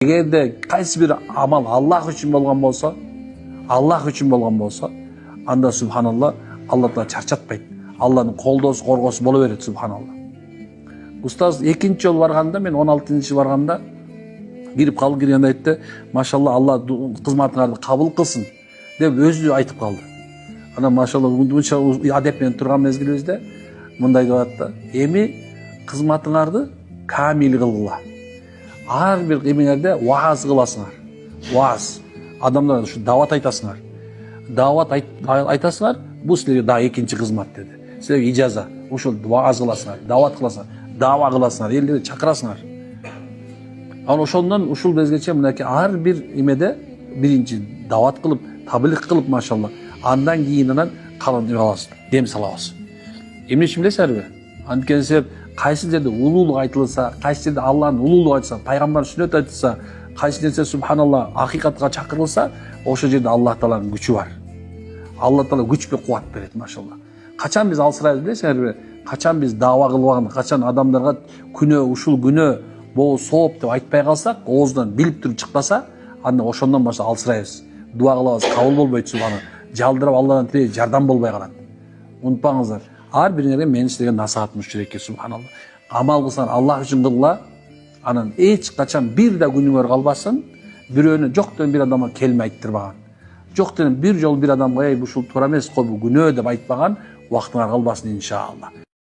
Эгерде кайсы бир амал Аллах үчүн болгон болсо, анда субханалла, Алла Таала чарчатпайт. Алланын колдоосу, коргоосу боло берет, субханалла. Устаз экинчи жолу барганда, мен 16-жыл барганда киргенде айтты, машалла, Алла кызматыңарды кабыл кылсын деп өзү айтып калды. Анан машалла, мынча адеп менен турган мезгилибизде мындай деп атты: эми кызматыңарды камил кылгыла. Ар бир эмеңерде вааз кыласыңар. Вааз. Адамдарга ушу дават айтасыңар. Дават айтасыңар, бул силерге да экинчи кызмат деди. Силерге ижаза. Ушул вааз кыласыңар, дават кыласыңар, дава кыласыңар, элдерди чакырасыңар. Анан ошондон ушул безгече мынакей ар бир эмеде биринчи дават кылып, таблик кылып, машалла. Андан кийин калган эме алабыз, дем салабыз. Эмне үчүн билесиңерби? Анткени себеп кайсы жерде улуулук айтылса, кайсы жерде Алланын улуулугу айтылса, пайгамбар сүннөт айтылса, кайсы нерсе субханалла акыйкатка чакырылса, ошол жерде Аллах Тааланын күчү бар. Алла Таала күч бе кубат берет, машалла. Качан биз алсырайбыз билесиңерби? Качан биз дава кылбаганда, качан адамдарга ушул күнөө боо сооп деп айтпай калсак, оозунан билип туруп чыкпаса, анда ошондон баштап алсырайбыз. Дуа кылабыз, кабыл болбойт, субханалла. Жалдырап Алладан тилей, жардам болбой калат. Унутпаңыздар. Ар бириңерге менин силерге насаатым ушул экен, субханалла. Амал кылсаң Аллах үчүн кылгыла. Анан эч качан бир да күнүңөр калбасын. Бирөөнө жоктон бир адамга келме айттырбаган. Жоктон бир жол бир адамга ушул туура эмес го, бул күнөө деп айтпаган убактыңар калбасын, иншалла.